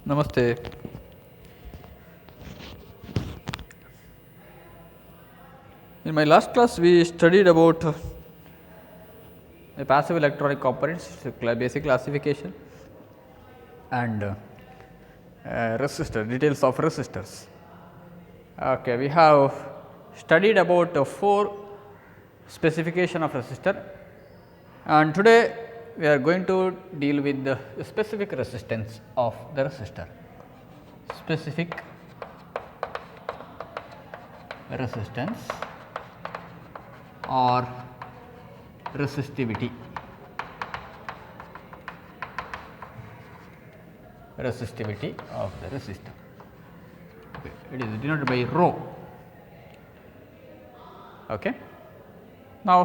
Namaste. In my last class, we studied about the passive electronic components, basic classification, and resistor, details of resistors. Okay, we have studied about 4 specification of resistor, and today we are going to deal with the specific resistance of the resistor. Specific resistance or resistivity. Resistivity of the resistor. Okay. It is denoted by rho. Okay. Now,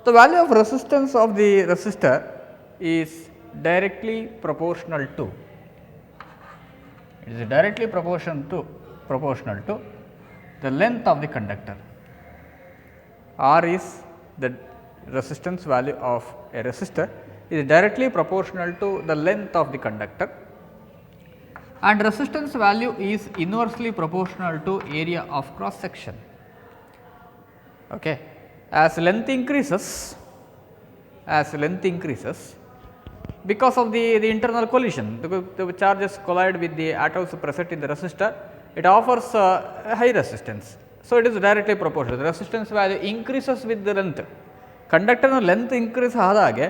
the value of resistance of the resistor is directly proportional to, it is directly proportional to the length of the conductor. R is the resistance value of a resistor is directly proportional to the length of the conductor, and resistance value is inversely proportional to area of cross section. Okay. As length increases, because of the internal collision, the charges collide with the atoms present in the resistor, it offers a high resistance. So, it is directly proportional. The resistance value increases with the length. Conductor length increase ಆದಾಗೆ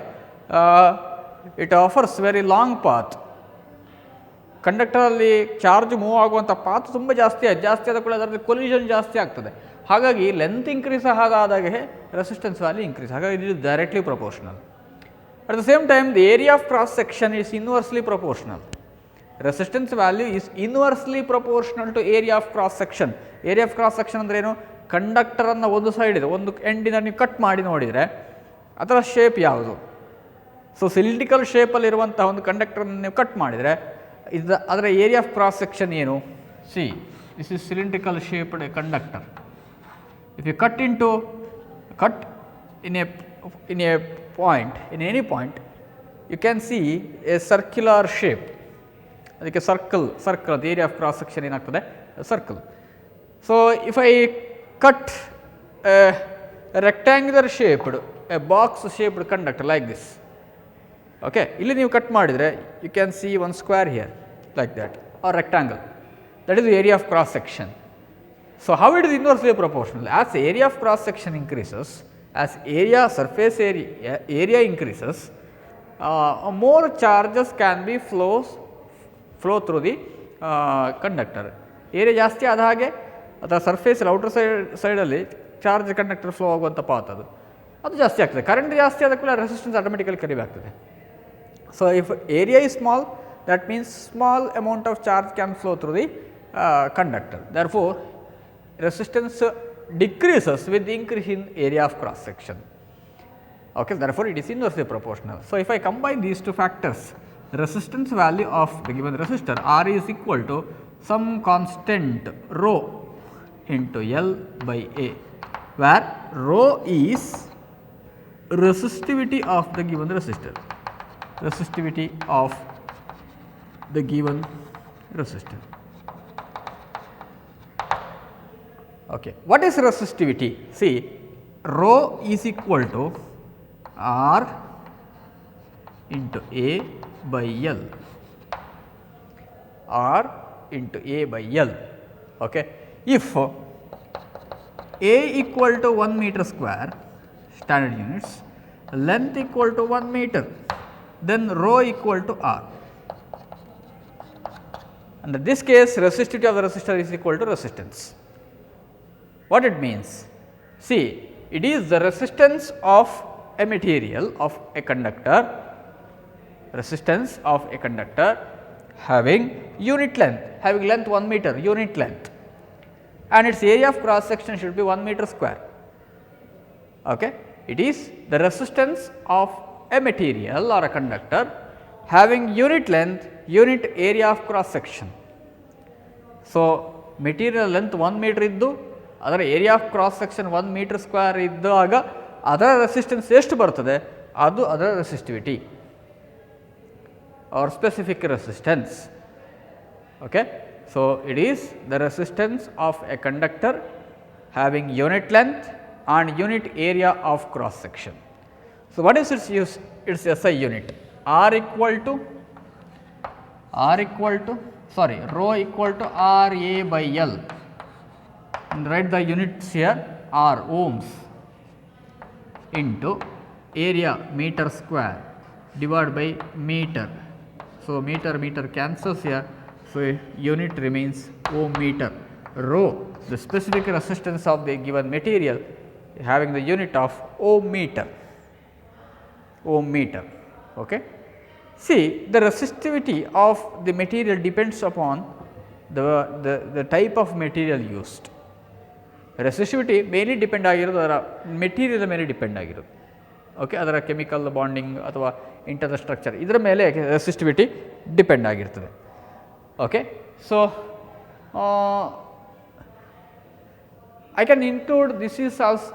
it offers very long path. Conductor ಅಲ್ಲಿ charge move ಆಗುವಂಥ path ತುಂಬ ಜಾಸ್ತಿ ಆದ ಕೂಡ ಅದರಲ್ಲಿ collision ಜಾಸ್ತಿ ಆಗ್ತದೆ. ಹಾಗಾಗಿ ಲೆಂತ್ ಇನ್ಕ್ರೀಸ್ ಆದಾಗೆ ರೆಸಿಸ್ಟೆನ್ಸ್ ವ್ಯಾಲ್ಯೂ ಇನ್ಕ್ರೀಸ್. ಹಾಗಾಗಿ it is directly proportional. At the same time the area of cross section is inversely proportional. Resistance value is inversely proportional to area of cross section. Area of cross section ಅಂದರೆ ಏನು? ಕಂಡಕ್ಟರನ್ನು ಒಂದು side ಇದೆ, ಒಂದು ಎಂಡಿನ ನೀವು cut ಮಾಡಿ ನೋಡಿದರೆ ಅದರ shape ಯಾವುದು? ಸೊ ಸಿಲಿಂಡ್ರಿಕಲ್ ಶೇಪಲ್ಲಿರುವಂಥ ಒಂದು ಕಂಡಕ್ಟರನ್ನು ನೀವು ಕಟ್ ಮಾಡಿದರೆ ಅದರ ಏರಿಯಾ ಆಫ್ ಕ್ರಾಸ್ ಸೆಕ್ಷನ್ ಏನು? C, this is cylindrical shaped conductor. If you cut in a point, in any point, you can see a circular shape. ಅದಕ್ಕೆ circle, the area of cross section ಏನಾಗ್ತದೆ? Circle. So, if I cut a rectangular shaped, a box shaped conductor like this, okay, ಇಲ್ಲಿ ನೀವು cut ಮಾಡಿದರೆ you can see one square here like that, or rectangle. That is the area of cross section. So, how it is inversely proportional? As area of cross section increases, as surface area increases, more charges can be flow through the conductor. Area ಜಾಸ್ತಿ ಆದ ಹಾಗೆ ಅಥವಾ surface outer ಸೈಡಲ್ಲಿ charge conductor flow ಆಗುವಂಥ path ಅದು ಜಾಸ್ತಿ ಆಗ್ತದೆ. Current ಜಾಸ್ತಿ ಆದ ಕೂಡ ರೆಸಿಸ್ಟೆನ್ಸ್ ಆಟೋಮೆಟಿಕಲಿ ಕಡಿಮೆ ಆಗ್ತದೆ. So if area is small, that means small amount of charge can flow through the conductor. Therefore, resistance decreases with the increase in area of cross section. Okay, therefore, it is inversely proportional. So, if I combine these two factors, resistance value of the given resistor R is equal to some constant rho into L by A, where rho is resistivity of the given resistor. Resistivity of the given resistor. Okay. What is resistivity? See, rho is equal to R into A by L. R into A by L. Okay. If A equal to 1 meter square, standard units, length equal to 1 meter, then rho equal to R. And in this case, resistivity of the resistor is equal to resistance. What it means? See, it is the resistance of a material, of a conductor, resistance of a conductor having unit length, having length 1 meter, unit length, and its area of cross section should be 1 meter square. Okay. It is the resistance of a material or a conductor having unit length, unit area of cross section. So, material length 1 meter iddu ಅದರ area of cross section 1 metre square ಇದ್ದಾಗ ಅದರ resistance ಎಷ್ಟು ಬರ್ತದೆ ಅದು ಅದರ resistivity. or specific resistance. Okay. So, it is the resistance of a conductor having unit length and unit area of cross section. So, what is its use? It is SI unit. R equal to rho equal to R A by L, and write the units here, R ohms into area meter square divided by meter. So, meter cancels here. So, unit remains ohm meter. Rho, the specific resistance of the given material, having the unit of ohm meter. Okay. See, the resistivity of the material depends upon the type of material used. Resistivity mainly depend ಆಗಿರೋದು ಅದರ material ಮೇಲೆ depend ಆಗಿರೋದು. Okay, ಅದರ chemical bonding ಅಥವಾ internal structure ಇದರ ಮೇಲೆ resistivity depend ಆಗಿರ್ತದೆ. Okay, so I can include this is also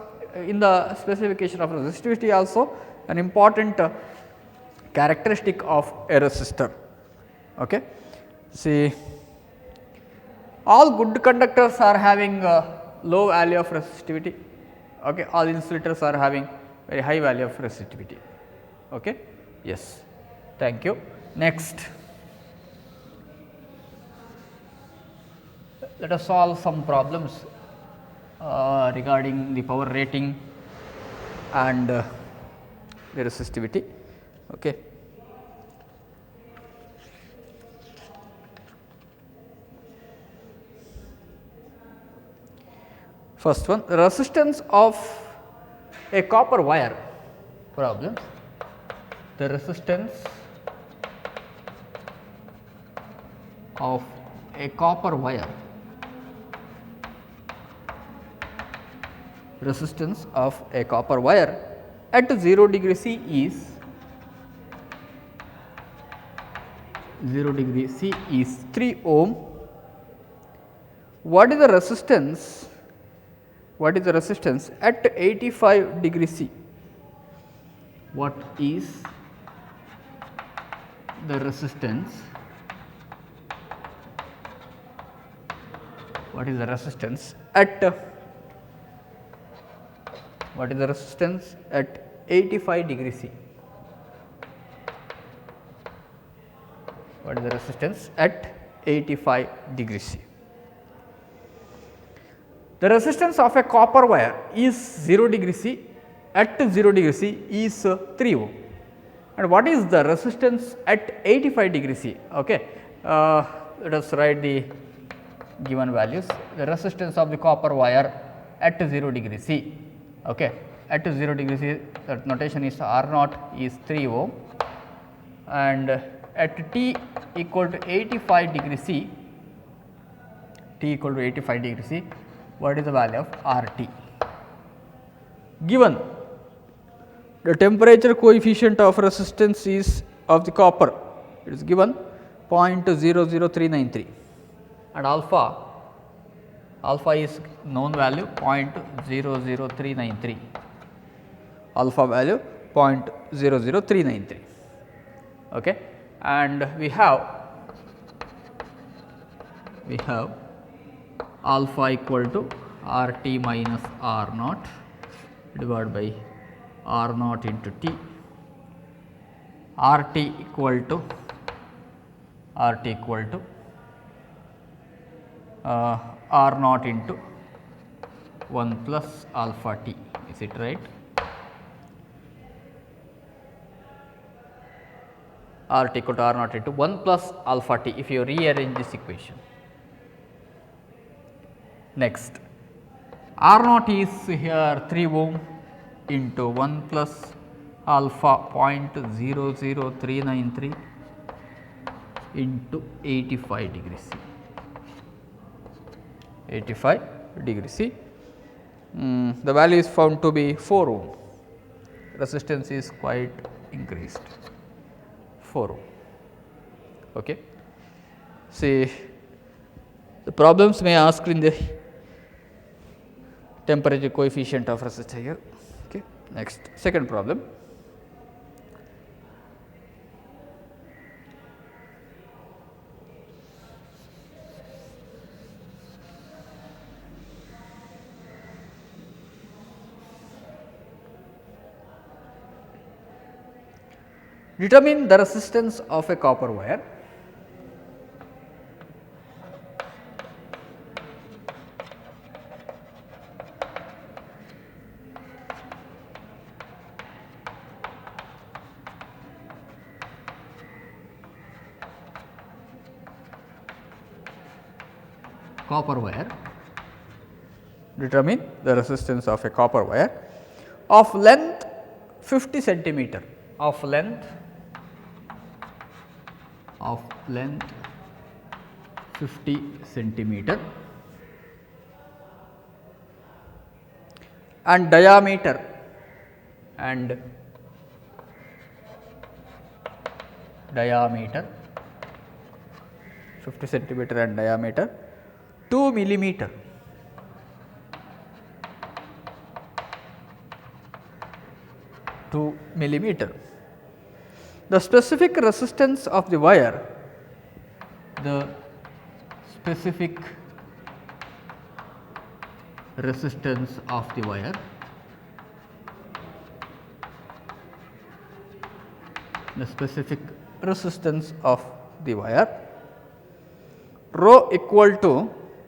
in the specification of resistivity also an important characteristic of a resistor. Okay. See, all good conductors are having low value of resistivity. Okay. All insulators are having very high value of resistivity. Okay. Yes, thank you. Next, let us solve some problems regarding the power rating and the resistivity. Okay. First one, the resistance of a copper wire problem. The resistance of a copper wire, resistance of a copper wire at 0 degree C is 0 degree C is 3 ohm. What is the resistance? What is the resistance at 85 degree C? What is the resistance? What is the resistance at 85 degree C? What is the resistance at 85 degree C? The resistance of a copper wire is 0 degree C, at 0 degree C is 3 ohm. And what is the resistance at 85 degree C? Okay. Let us write the given values. The resistance of the copper wire at 0 degree C. Okay. At 0 degree C, the notation is R naught is 3 ohm, and at T equal to 85 degree C, what is the value of RT? Given the temperature coefficient of resistance is of the copper, it is given 0.00393, and alpha is known value 0.00393, alpha value 0.00393. Okay. And we have alpha equal to RT minus R naught divided by R naught into T. RT equal to R naught into 1 plus alpha T. Is it right? RT equal to R naught into 1 plus alpha T if you rearrange this equation. Next, R naught is here 3 ohm into 1 plus alpha 0.00393 into 85 degree C. 85 degree C. The value is found to be 4 ohm. Resistance is quite increased. 4 ohm. Okay. See, the problems may ask in the temperature coefficient of resistor here. Okay. Next, second problem. Determine the resistance of a copper wire. Copper wire. Determine the resistance of a copper wire of length 50 centimeter, of length 50 centimeter and diameter 50 centimeter and diameter 2 millimeter. The specific resistance of the wire, the specific resistance of the wire, rho equal to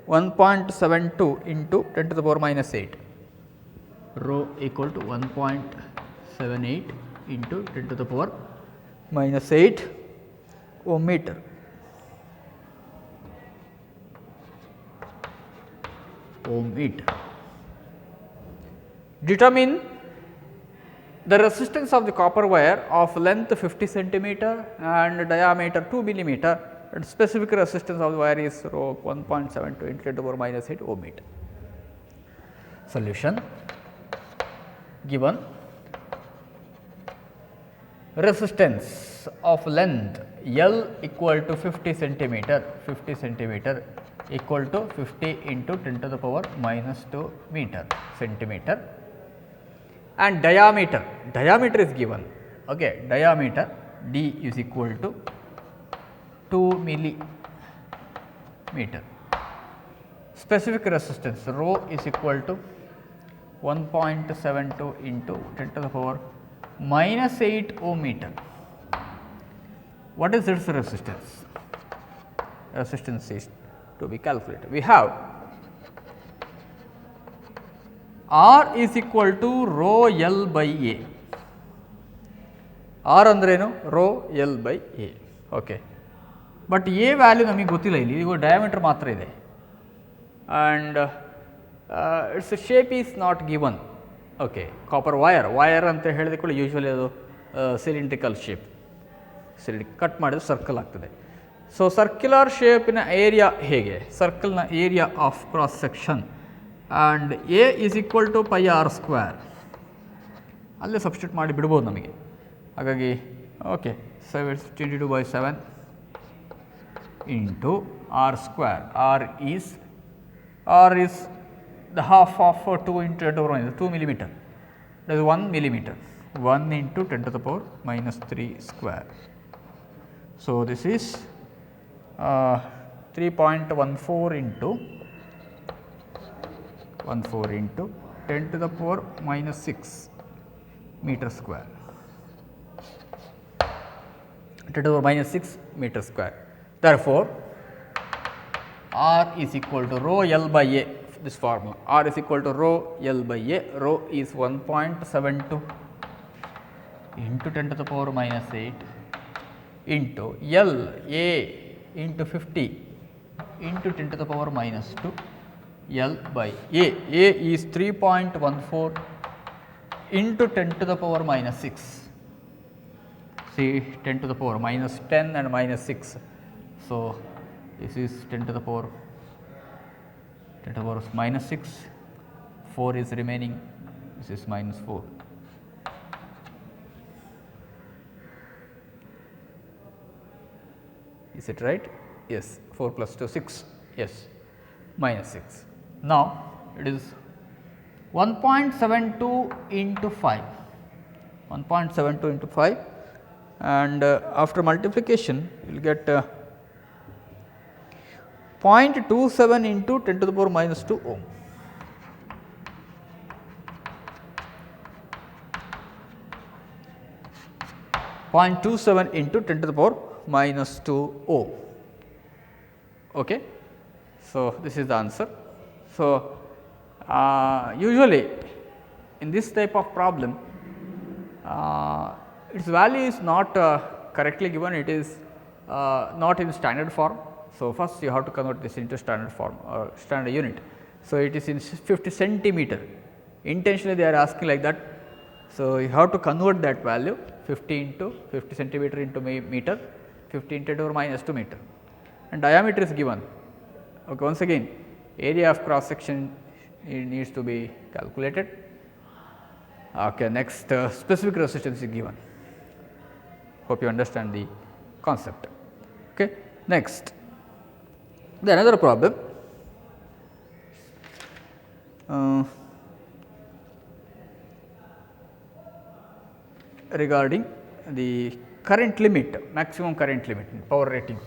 1.72 into 10 to the power minus 8, rho equal to 1.78 into 10 to the power minus 8 ohm meter. Determine the resistance of the copper wire of length 50 centimeter and diameter 2 millimeter, and specific resistance of the wire is rho 1.72 into 10 to the power minus 8 ohm meter. Solution: given resistance of length L equal to 50 centimeter equal to 50 into 10 to the power minus 2 centimeter, and diameter is given, okay, diameter D is equal to 2 millimeter. Specific resistance rho is equal to 1.72 into 10 to the power minus 8 ohm meter. What is its resistance? Resistance is to be calculated. We have R is equal to rho L by A. R ಅಂದ್ರೇನು? rho L by A. Okay. But A value ನಮಗೆ ಗೊತ್ತಿಲ್ಲ, ಇಲ್ಲಿ ಇದು diameter ಮಾತ್ರ ಇದೆ, and its shape is not given. Okay. Copper wire ಅಂತ ಹೇಳಿದ ಕೂಡ ಯೂಶುವಲಿ ಅದು ಸಿಲಿಂಡ್ರಿಕಲ್ ಶೇಪ್, ಕಟ್ ಮಾಡಿದ್ರೆ ಸರ್ಕಲ್ ಆಗ್ತದೆ. ಸೊ ಸರ್ಕ್ಯುಲರ್ ಶೇಪಿನ ಏರಿಯಾ ಹೇಗೆ? ಸರ್ಕಲ್ನ area of cross section and A is equal to pi r square, ಅಲ್ಲೇ ಸಬ್ಸ್ಟಿಟ್ಯೂಟ್ ಮಾಡಿ ಬಿಡ್ಬೋದು ನಮಗೆ. ಹಾಗಾಗಿ okay, 22/7 into r square. R is the half of 2 into 10 to the power minus 2 millimeter, that is 1 millimeter, 1 into 10 to the power minus 3 square. So, this is 3.14 into 10 to the power minus 6 meter square, 10 to the power minus 6 meter square. Therefore, R is equal to rho L by A, this formula, R is equal to rho L by A, rho is 1.72 into 10 to the power minus 8 into L, A into 50 into 10 to the power minus 2, L by A. A is 3.14 into 10 to the power minus 6. See, 10 to the power minus 10 and minus 6. So, this is 10 to the power minus 6, 4 is remaining, this is minus 4. Is it right? Yes, 4 plus 2, 6, yes, minus 6. Now, it is 1.72 into 5, 1.72 into 5, and after multiplication you will get 0.27 into 10 to the power minus 2 ohm. 0.27 into 10 to the power minus 2 ohm. Okay. So, this is the answer. So, usually in this type of problem its value is not correctly given, it is not in standard form. So, first you have to convert this into standard form or standard unit. So, it is in 50 centimeter, intentionally they are asking like that. So, you have to convert that value 50 into 50 centimeter into meter, 50 into 10 to the power minus 2 meter, and diameter is given. Okay, once again area of cross section needs to be calculated. Okay, next specific resistance is given. Hope you understand the concept. Okay. Next, the another problem regarding the current limit, maximum current limit, power rating.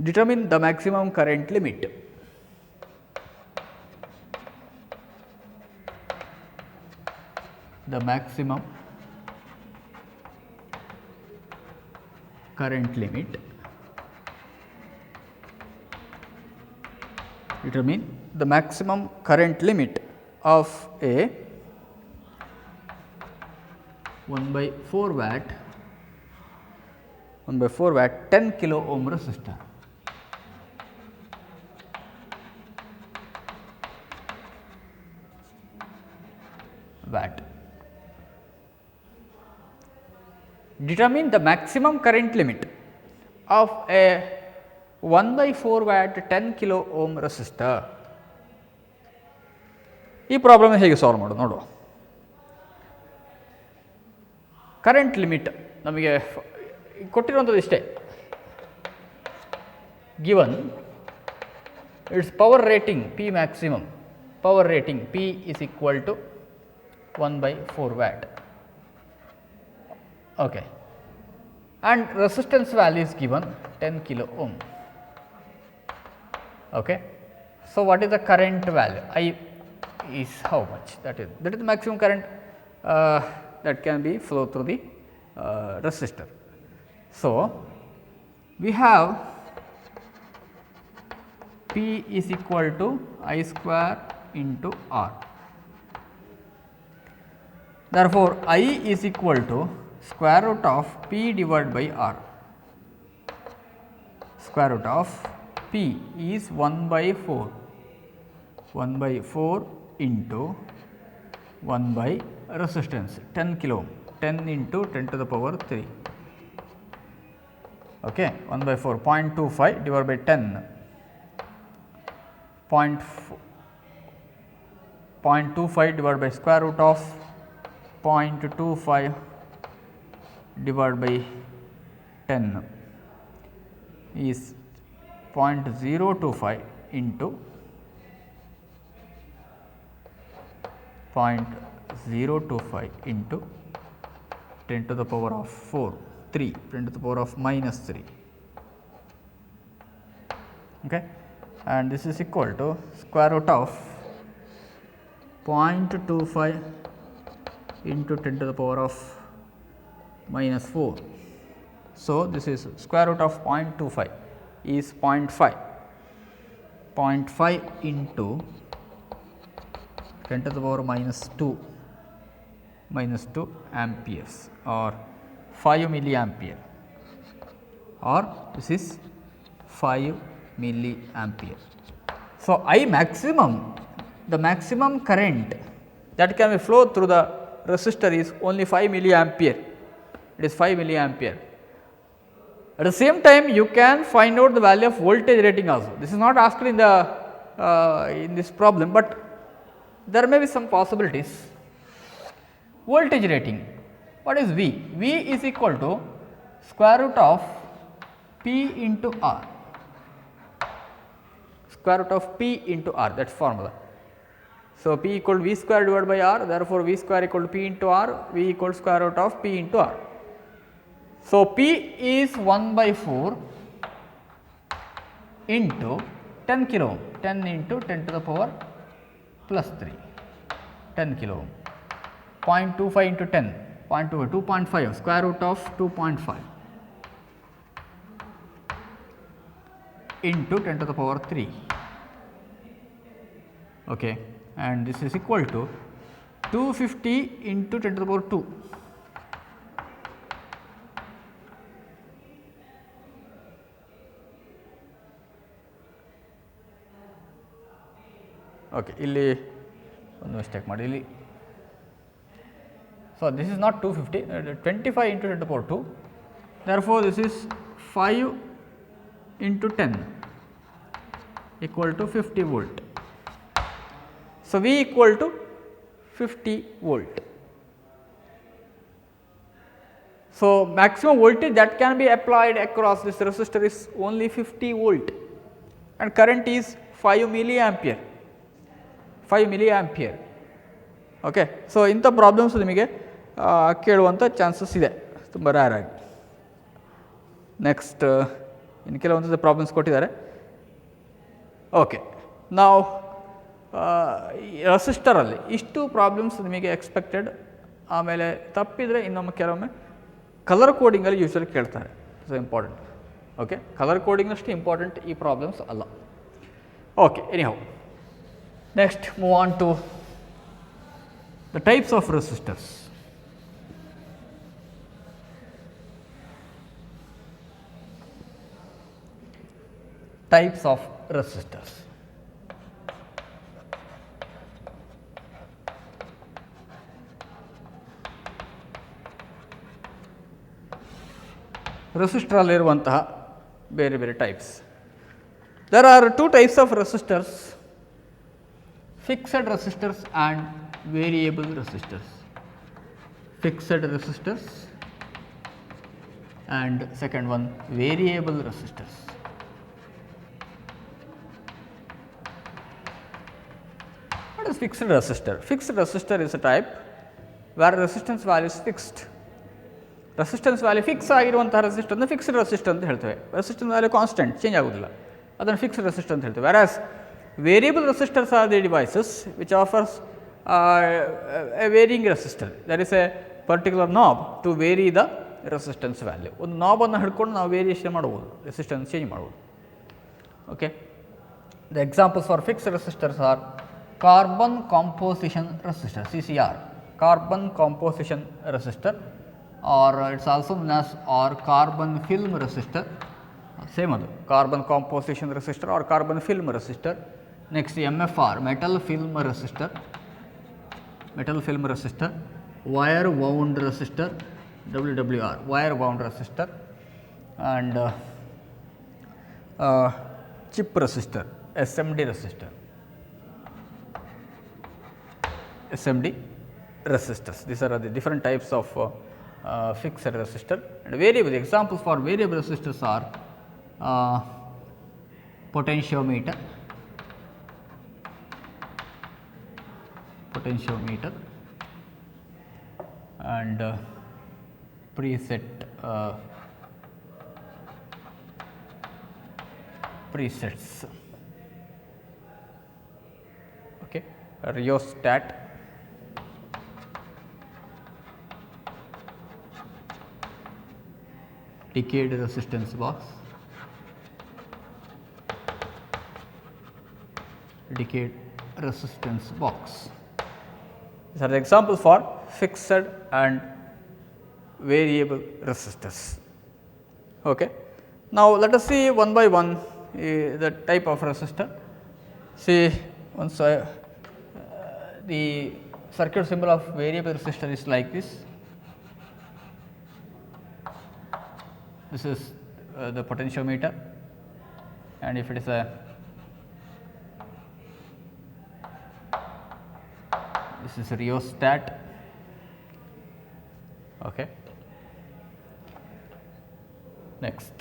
Determine the maximum current limit. The maximum current limit. Determine the maximum current limit of a 1/4 watt 10 kilo ohm resistor. Watt. Determine the maximum current limit of a 1/4 watt 10 kilo ohm resistor. ಈ problem ಹೇಗೆ solve ಮಾಡೋದು ನೋಡುವ. Current limit ನಮಗೆ ಕೊಟ್ಟಿರುವಂಥದ್ದು ಇಷ್ಟೇ, given it's power rating P maximum, power rating P is equal to 1/4 watt. Okay. And resistance value is given 10 kilo ohm. Okay. So, what is the current value? I is how much? That is the maximum current that can be flow through the resistor. So, we have P is equal to I square into R. Therefore, I is equal to square root of P divided by R. Square root of P is 1/4 into 1 by resistance 10 kilo ohm, 10 into 10 to the power 3. Okay, 1/4 0.25 divided by 10, 0.25 divided by square root of 0.25 divided by 10 is 0.025 into 0.025 into 10 to the power of 4, 3, 10 to the power of minus 3. Okay. And this is equal to square root of 0.25 into 10 to the power of minus 4. So, this is square root of 0.25 is 0.5 into 10 to the power minus 2 amperes or 5 milliampere, or this is 5 milliampere. So, I maximum, the maximum current that can be flow through the resistor is only 5 milliampere, it is 5 milliampere. At the same time, you can find out the value of voltage rating also. This is not asked in the in this problem, but there may be some possibilities. Voltage rating, what is V? V is equal to square root of P into R, square root of P into R, that is formula. So, P equal to V square divided by R, therefore, V square equal to P into R, V equal to square root of P into R. So, P is 1 by 4 into 10 kilo ohm, 10 into 10 to the power plus 3, 10 kilo ohm, 0.25 into 10, 2.5, square root of 2.5 into 10 to the power 3, okay, and this is equal to 250 into 10 to the power 2. Okay, ಇಲ್ಲಿ ಒಂದು mistake ಮಾಡಿ ಇಲ್ಲಿ. So, this is not 250, 25 into 10 to the power 2. Therefore, this is 5 into 10 equal to 50 volt. So, V equal to 50 volt. So, maximum voltage that can be applied across this resistor is only 50 volt and current is 5 milliampere. 5 milliampere. Okay. So, ಇಂಥ problems ನಿಮಗೆ ಕೇಳುವಂಥ chances ಇದೆ ತುಂಬ rare ಆಗಿ. Next ಇನ್ನು ಕೆಲವೊಂದು problems ಕೊಟ್ಟಿದ್ದಾರೆ. Okay, ನಾವು ರೆಸಿಸ್ಟರಲ್ಲಿ ಇಷ್ಟು ಪ್ರಾಬ್ಲಮ್ಸ್ ನಿಮಗೆ ಎಕ್ಸ್ಪೆಕ್ಟೆಡ್. ಆಮೇಲೆ ತಪ್ಪಿದರೆ ಇನ್ನೊಮ್ಮೆ ಕೆಲವೊಮ್ಮೆ ಕಲರ್ ಕೋಡಿಂಗಲ್ಲಿ ಯೂಶ್ವಲಿ ಕೇಳ್ತಾರೆ. It's important. ಓಕೆ, ಕಲರ್ ಕೋಡಿಂಗ್ನಷ್ಟು ಇಂಪಾರ್ಟೆಂಟ್ ಈ ಪ್ರಾಬ್ಲಮ್ಸ್ ಅಲ್ಲ. Okay, anyhow next move on to the types of resistors. Types of resistors. resistor ಅಲ್ಲಿರುವಂತಹ ಬೇರೆ ಬೇರೆ types. There are two types of resistors: fixed resistors and variable resistors. Fixed resistors and second one variable resistors. What is fixed resistor? Fixed resistor is a type where resistance value is fixed. Resistance value fix ಆಗಿರುವಂತಹ resistor ಅನ್ನು fixed resistor ಅಂತ ಹೇಳ್ತೇವೆ. Resistance value constant, change ಆಗುವುದಿಲ್ಲ, ಅದನ್ನು fixed resistor ಅಂತ ಹೇಳ್ತೇವೆ. Whereas variable resistors are the devices which offers a varying resistor. There is a particular knob to vary the resistance value. ಒಂದು knob ಅನ್ನು ಹಿಡ್ಕೊಂಡು ನಾವು ವೇರಿಯೇಷನ್ ಮಾಡಬಹುದು, resistance change ಮಾಡಬಹುದು. Okay. The examples for fixed resistors are carbon composition resistor, CCR, carbon composition resistor, or it is also known as or carbon film resistor. Same adu, carbon composition resistor or carbon film resistor. Next MFR, metal film resistor, wire wound resistor, WWR, wire wound resistor, and chip resistor, SMD resistor, SMD resistors. These are the different types of fixed resistor. And variable examples for variable resistors are potentiometer, and presets. Okay, rheostat, decayed resistance box, decayed resistance box. These are the examples for fixed and variable resistors. Okay. Now, let us see one by one the type of resistor. See, once the circuit symbol of variable resistor is like this. This is the potentiometer, and if it is this is a rheostat. Okay. Next,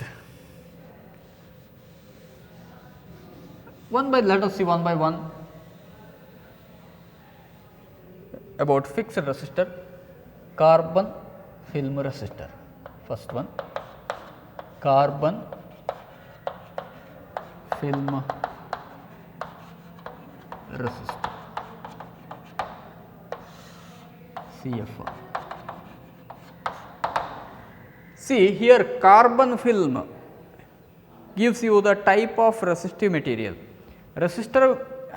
let us see one by one about fixed resistor, carbon film resistor. first one, carbon film resistor, CFR. See here, carbon film gives you the type of resistive material. Resistor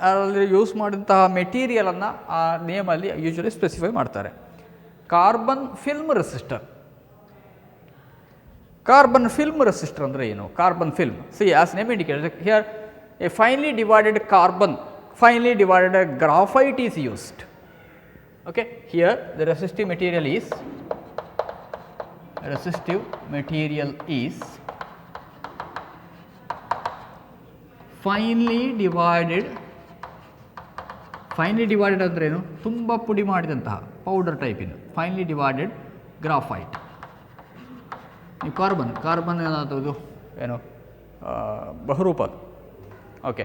ಅಲ್ಲಿ use ಮಾಡಿದಂತಹ ಮೆಟೀರಿಯಲನ್ನು ಆ ನೇಮಲ್ಲಿ usually specify ಮಾಡ್ತಾರೆ. Carbon film resistor. Carbon film resistor ಅಂದರೆ ಏನು? Carbon film, C as name indicates here A finally divided carbon, finally divided graphite is used. Okay, here the resistive material is finely divided ಅಂದರೆ ಏನು? ತುಂಬ ಪುಡಿ ಮಾಡಿದಂತಹ powder ಟೈಪಿನ finally divided graphite. ನೀವು carbon ಏನಾದರೂ ಏನು ಬಹುರೂಪ. ಓಕೆ,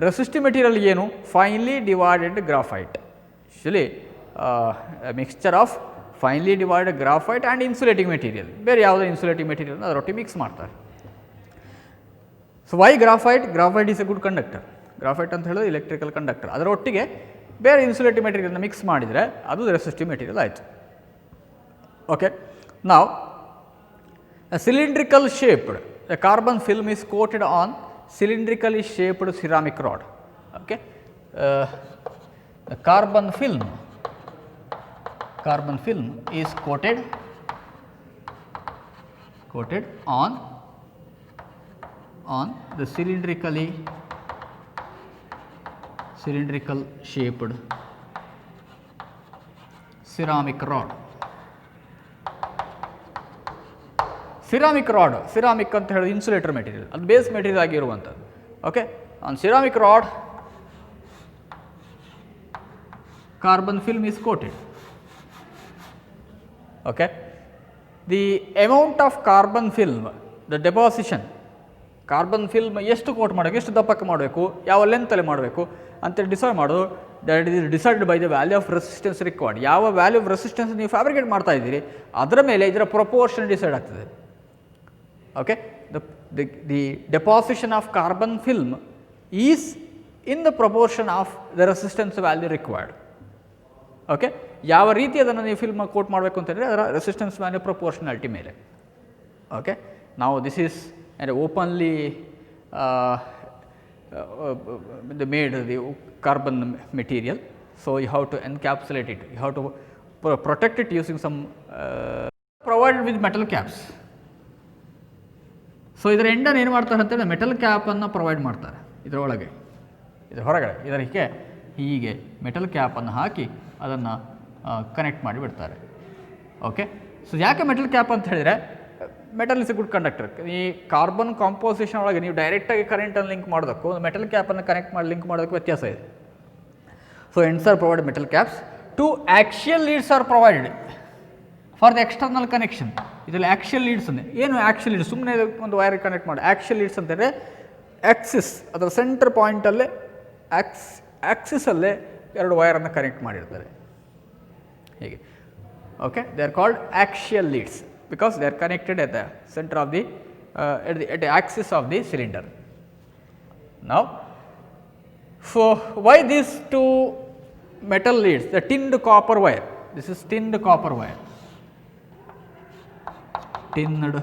ರೆಸಿಸ್ಟಿವ್ ಮೆಟೀರಿಯಲ್ ಏನು? Finally divided graphite. Actually, a mixture of finely divided graphite and insulating material. ಬೇರೆ ಯಾವುದೇ ಇನ್ಸುಲೇಟಿಂಗ್ ಮೆಟೀರಿಯಲ್ ಅದರೊಟ್ಟಿಗೆ ಮಿಕ್ಸ್ ಮಾಡ್ತಾರೆ. So why graphite? Graphite is a good conductor. Graphite ಅಂತ ಹೇಳಿದ್ರೆ ಇಲೆಕ್ಟ್ರಿಕಲ್ ಕಂಡಕ್ಟರ್. ಅದರೊಟ್ಟಿಗೆ ಬೇರೆ ಇನ್ಸುಲೇಟಿವ್ ಮೆಟೀರಿಯಲ್ನ ಮಿಕ್ಸ್ ಮಾಡಿದರೆ ಅದು ರೆಸಿಸ್ಟಿವ್ ಮೆಟೀರಿಯಲ್ ಆಯಿತು. ಓಕೆ, ನಾವು cylindrical shaped the carbon film is coated on cylindrically shaped ceramic rod. Okay, the carbon film is coated on the cylindrical shaped ceramic rod. Ceramic ಅಂತ ಹೇಳಿದ್ರೆ insulator material, ಅದು base material ಆಗಿರುವಂಥದ್ದು. Okay, on ceramic rod carbon film is coated. Okay, the amount of carbon film, the deposition, carbon film ಎಷ್ಟು coat ಮಾಡಬೇಕು, ಎಷ್ಟು ದಪ್ಪಕ್ಕೆ ಮಾಡಬೇಕು, ಯಾವ ಲೆಂತಲ್ಲಿ ಮಾಡಬೇಕು ಅಂತೇಳಿ ಡಿಸೈಡ್ ಮಾಡೋದು. That is decided by the value of resistance required. ಯಾವ ವ್ಯಾಲ್ಯೂ ಆಫ್ ರೆಸಿಸ್ಟೆನ್ಸ್ ನೀವು ಫ್ಯಾಬ್ರಿಕೇಟ್ ಮಾಡ್ತಾ ಇದ್ದೀರಿ ಅದರ ಮೇಲೆ ಇದರ ಪ್ರಪೋರ್ಷನ್ ಡಿಸೈಡ್ ಆಗ್ತದೆ. Okay, the deposition of carbon film is in the proportion of the resistance value required. Okay, ಯಾವ ರೀತಿ ಅದನ್ನು ನೀವು ಫಿಲ್ಮ್ ಕೋಟ್ ಮಾಡಬೇಕು ಅಂತಂದರೆ ಅದರ ರೆಸಿಸ್ಟೆನ್ಸ್ ವ್ಯಾಲ್ಯೂ ಪ್ರಪೋರ್ಷನಾಲಿಟಿ ಮೇಲೆ. ಓಕೆ, ನಾವು this is openly made the carbon material, so you have to encapsulate it, you have to protect it using some provided with metal caps. So ಇದರ ಎಂಡನ್ನು ಏನು ಮಾಡ್ತಾರೆ ಅಂತೇಳಿ metal ಕ್ಯಾಪನ್ನು provide ಮಾಡ್ತಾರೆ. ಇದರೊಳಗೆ, ಇದರ ಹೊರಗಡೆ, ಇದಕ್ಕೆ ಹೀಗೆ ಮೆಟಲ್ ಕ್ಯಾಪನ್ನು ಹಾಕಿ ಅದನ್ನು ಕನೆಕ್ಟ್ ಮಾಡಿ ಬಿಡ್ತಾರೆ. ಓಕೆ, ಸೊ ಯಾಕೆ ಮೆಟಲ್ ಕ್ಯಾಪ್ ಅಂತ ಹೇಳಿದರೆ metal is A good conductor. ಈ ಕಾರ್ಬನ್ ಕಾಂಪೋಸಿಷನ್ ಒಳಗೆ ನೀವು ಡೈರೆಕ್ಟಾಗಿ ಕರೆಂಟನ್ನು ಲಿಂಕ್ ಮಾಡೋದಕ್ಕೂ ಮೆಟಲ್ ಕ್ಯಾಪನ್ನು ಕನೆಕ್ಟ್ ಮಾಡಿ ಲಿಂಕ್ ಮಾಡೋದಕ್ಕೂ ವ್ಯತ್ಯಾಸ ಇದೆ. So ends are provided metal caps. 2 axial leads R provided for the external connection. ಇದರಲ್ಲಿ ಆ್ಯಕ್ಷಿಯಲ್ ಲೀಡ್ಸ್ ಅಂದರೆ ಏನು? ಆ್ಯಕ್ಷಿಯಲ್ ಲೀಡ್ಸ್ ಸುಮ್ಮನೆ ಒಂದು ವೈರ್ ಕನೆಕ್ಟ್ ಮಾಡಿ. ಆ್ಯಕ್ಷಿಯಲ್ ಲೀಡ್ಸ್ ಅಂತಂದರೆ ಆ್ಯಕ್ಸಿಸ್, ಅದರ ಸೆಂಟರ್ ಪಾಯಿಂಟಲ್ಲೇ ಆ್ಯಕ್ಸಿಸಲ್ಲೇ 2 ವೈರನ್ನು ಕನೆಕ್ಟ್ ಮಾಡಿರ್ತಾರೆ ಹೀಗೆ. Okay, they are called axial leads because they are connected at the center of the at the axis of the cylinder. Now, so why these 2 metal leads? The tinned copper wire. This is tinned copper wire. Tinned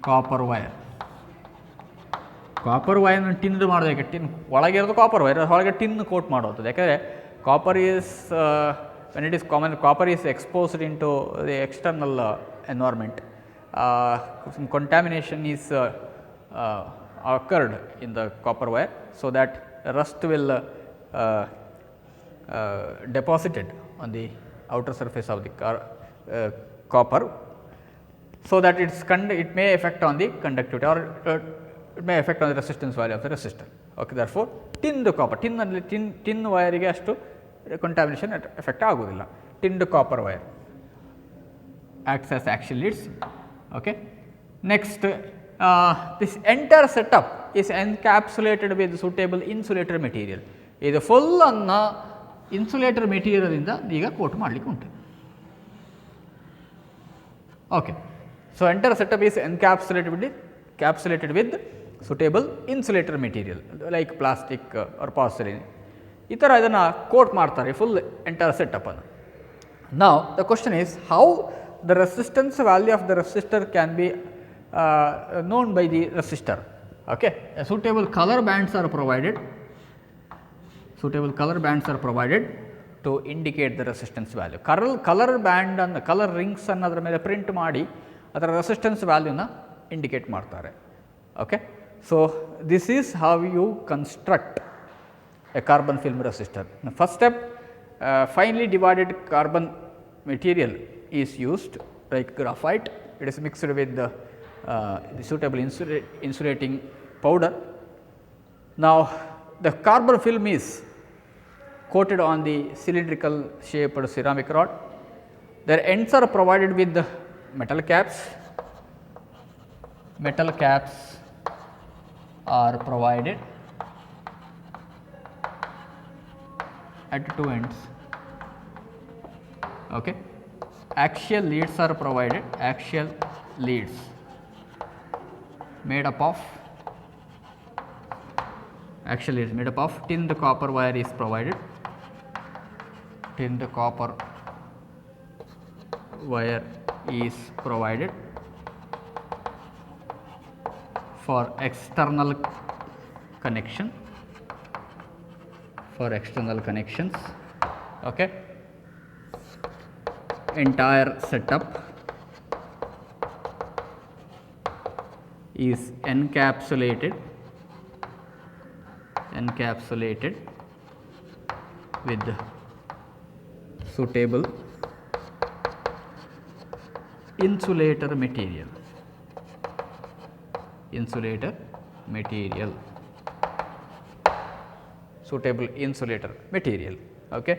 copper wire. Copper ವೈರ್ನ tinned ಮಾಡೋದಕ್ಕೆ, tin ಒಳಗೆ ಇರೋದು copper wire, ಹೊರಗೆ tin coat ಮಾಡೋದು. ಯಾಕಂದರೆ copper is when it is common, copper is exposed into the external environment. Some contamination is occurred in the copper wire, so that rust will deposited on the outer surface of the copper, so that it may affect on the conductivity, or it may affect on the resistance value of the resistor. Okay, therefore tinned copper, tin wire ಗೆ ಅಷ್ಟು contamination effect ಆಗೋದಿಲ್ಲ. Tinned copper wire acts as axial leads. Okay, next this entire setup is encapsulated with suitable insulator material. ಇದು full ಅನ್ನು insulator material ಇಂದ ಈಗ coat ಮಾಡಲಿಕ್ಕೆ ಉಂಟು. Okay. So, entire setup is encapsulated with suitable insulator material like plastic or porcelain. ಈ ಥರ ಇದನ್ನು coat ಮಾಡ್ತಾರೆ ಫುಲ್ ಎಂಟೈರ್ ಸೆಟಪ್ ಅನ್ನು. Now, the question is how the resistance value of the resistor can be known by the resistor. Okay. Suitable color bands are provided. Suitable color bands are provided to indicate the resistance value. Color band and color rings ಅನ್ನೋದ್ರ ಮೇಲೆ print ಮಾಡಿ ಅದರ resistance ವ್ಯಾಲ್ಯೂನ indicate ಮಾಡ್ತಾರೆ. Okay. So this is how you construct a carbon film resistor. First step, finely divided carbon material is used like graphite. It is mixed with the suitable insulating powder. Now, the carbon film is coated on the cylindrical shaped ceramic rod. Their ends are provided with the metal caps. Metal caps are provided at two ends. Okay. Axial leads are provided. Axial leads made up of tinned copper wire is provided. Tinned copper wire is provided for external connection, for external connections. Okay. Entire setup is encapsulated with suitable insulator material. Suitable insulator material. Okay.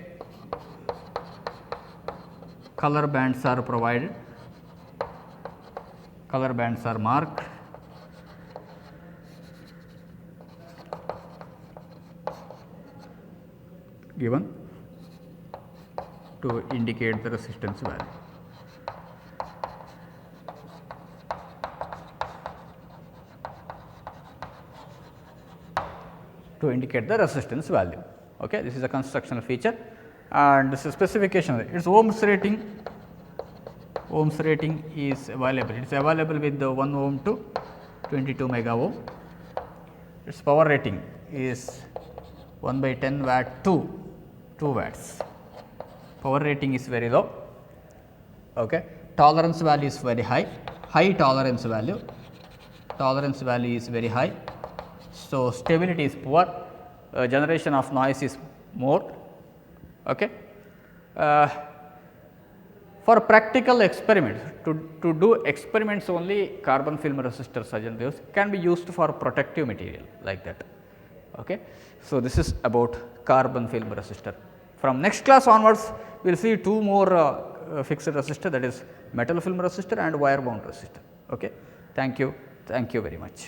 Color bands are provided. Color bands are marked. Given to indicate the resistance value. To indicate the resistance value. Okay. This is a constructional feature, and this is specification. Its ohms rating is available. It is available with the 1 ohm to 22 mega ohm. Its power rating is 1/10 watt to 2 watts. Power rating is very low. Okay. Tolerance value is very high. High tolerance value. Tolerance value is very high. So, stability is poor. Generation of noise is more. Okay. For practical experiments, to do experiments only, carbon film resistors can be used for protective material like that. Okay. So, this is about carbon film resistor. From next class onwards, we will see two more fixed resistor, that is metal film resistor and wire bound resistor. Okay. Thank you very much.